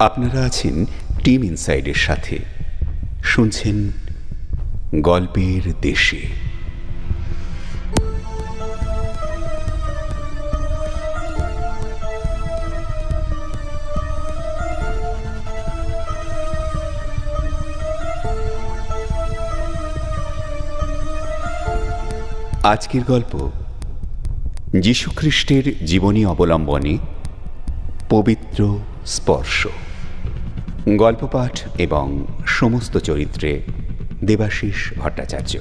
আপনারা আছেন টিম ইনসাইডের সাথে, শুনছেন গল্পের দেশে। আজকের গল্প যীশুখ্রিস্টের জীবনী অবলম্বনে পবিত্র স্পর্শ। গল্প পাঠ এবং সমস্ত চরিত্রে দেবাশিস ভট্টাচার্য।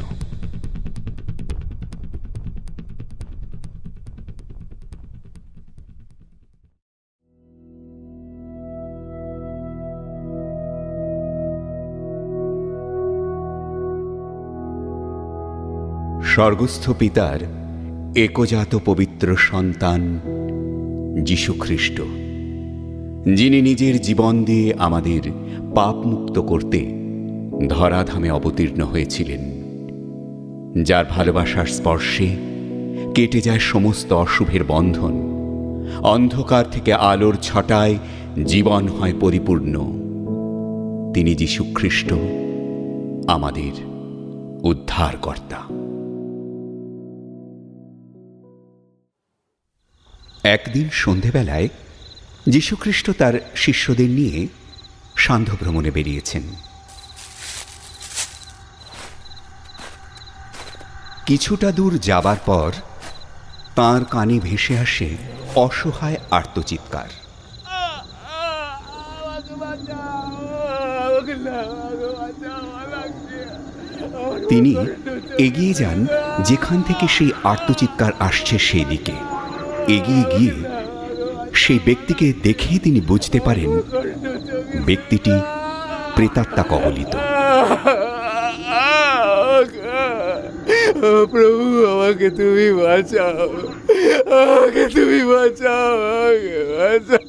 স্বর্গস্থ পিতার একজাত পবিত্র সন্তান যীশুখ্রিস্ট, যিনি নিজের জীবন দিয়ে আমাদের পাপ মুক্ত করতে ধরাধামে অবতীর্ণ হয়েছিলেন, যার ভালোবাসার স্পর্শে কেটে যায় সমস্ত অশুভের বন্ধন, অন্ধকার থেকে আলোর ছটায় জীবন হয় পরিপূর্ণ। তিনি যীশুখ্রিস্ট, আমাদের উদ্ধারকর্তা। একদিন সন্ধেবেলায় যীশুখ্রিস্ট তার শিষ্যদের নিয়ে সান্ধ্য ভ্রমণে বেরিয়েছেন। কিছুটা দূর যাবার পর তাঁর কানে ভেসে আসে অসহায় আর্তচিৎকার। তিনি এগিয়ে যান যেখান থেকে সেই আর্তচিৎকার আসছে সেই দিকে। এগিয়ে গিয়ে সেই ব্যক্তিকে দেখেই তিনি বুঝতে পারেন ব্যক্তিটি প্রেতাত্মা কবলিত। প্রভু, আমাকে তুমি বাঁচাও, আমাকে তুমি বাঁচাও, আমাকে বাঁচাও।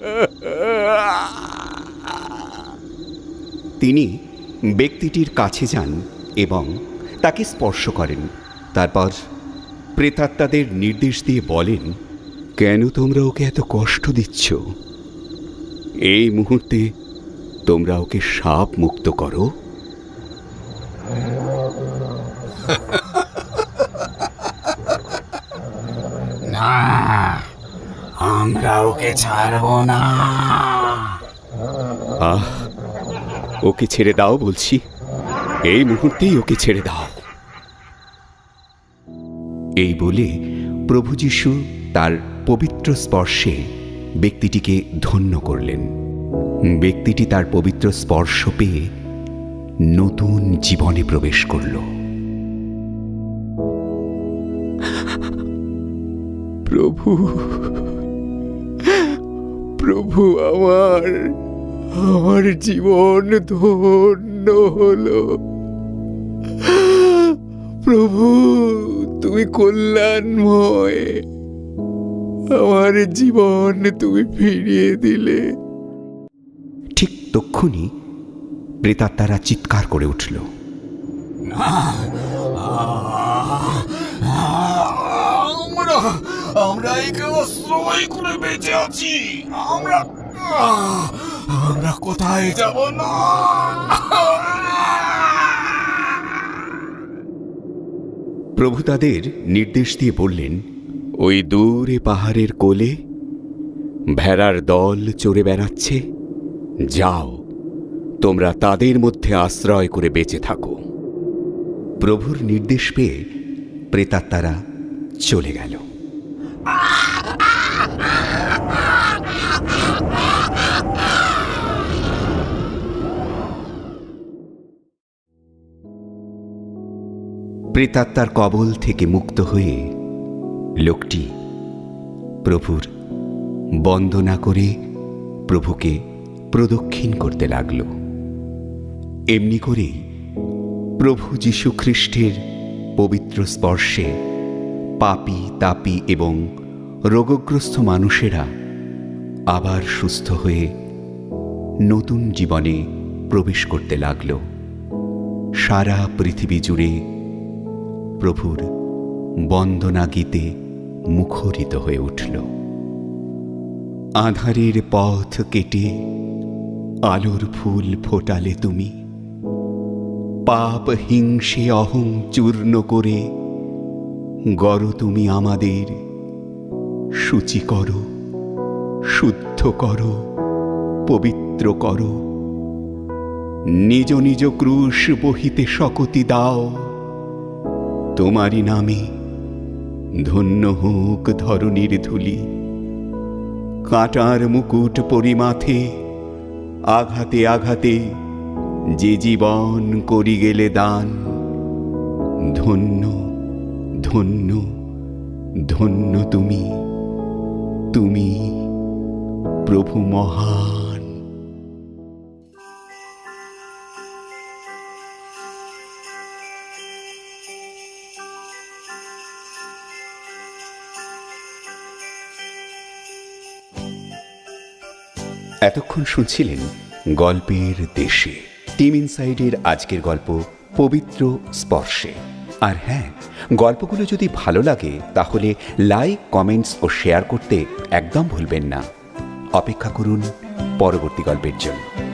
তিনি ব্যক্তিটির কাছে যান এবং তাকে স্পর্শ করেন। তারপর প্রেতাত্মাদের নির্দেশ দিয়ে বলেন, কেন তোমরা ওকে এত কষ্ট দিচ্ছ? এই মুহূর্তে তোমরা ওকে শাপ মুক্ত করো। না, আমরা ওকে ছাড়ব না। ওকে ছেড়ে দাও বলছি, এই মুহূর্তেই ওকে ছেড়ে দাও। এই বলে প্রভু যীশু তার পবিত্র স্পর্শে ব্যক্তিটিকে ধন্য করলেন। ব্যক্তিটি তার পবিত্র স্পর্শ পেয়ে নতুন জীবনে প্রবেশ করল। প্রভু, প্রভু, আমার জীবন ধন্য হলো। প্রভু, তুমি কল্যাণময়, আমার জীবন তুমি ফিরিয়ে দিলে। ঠিক তক্ষুনি প্রেতাত্মারা চিৎকার করে উঠল, আমরা একে আশ্রয় করে বেঁচে আছি। আমরা কোথায় যাব না? প্রভু তাদের নির্দেশ দিয়ে বললেন, ওই দূরে পাহাড়ের কোলে ভেড়ার দল চড়ে বেড়াচ্ছে, যাও তোমরা তাদের মধ্যে আশ্রয় করে বেঁচে থাকো। প্রভুর নির্দেশ পেয়ে প্রেতাত্মারা চলে গেল। প্রেতাত্মার কবল থেকে মুক্ত হয়ে লোকটি প্রভুর বন্দনা করে প্রভুকে প্রদক্ষিণ করতে লাগল। এমনি করেই প্রভু যীশুখ্রিস্টের পবিত্র স্পর্শে পাপী, তাপী এবং রোগগ্রস্ত মানুষেরা আবার সুস্থ হয়ে নতুন জীবনে প্রবেশ করতে লাগল। সারা পৃথিবী জুড়ে প্রভুর বন্দনা গীতে মুখরিত হয়ে উঠল। আঁধারের পথ কেটে আলোর ফুল ফোটালে তুমি, পাপ হিংসে অহং চূর্ণ করে গড় তুমি আমাদের, শুচি করো, শুদ্ধ করো, পবিত্র করো। নিজ নিজ ক্রুশ বহিতে শকতি দাও, তোমারই নামে ধন্য হোক ধরণীর ধূলি। কাঁটার মুকুট পরিমাথে আঘাতে আঘাতে যে জীবন করি গেলে দান, ধন্য ধন্য ধন্য তুমি, তুমি প্রভু মহান। এতক্ষণ শুনছিলেন গল্পের দেশে। টিম ইনসাইডের আজকের গল্প পবিত্র স্পর্শে। আর হ্যাঁ, গল্পগুলো যদি ভালো লাগে তাহলে লাইক, কমেন্টস ও শেয়ার করতে একদম ভুলবেন না। অপেক্ষা করুন পরবর্তী গল্পের জন্য।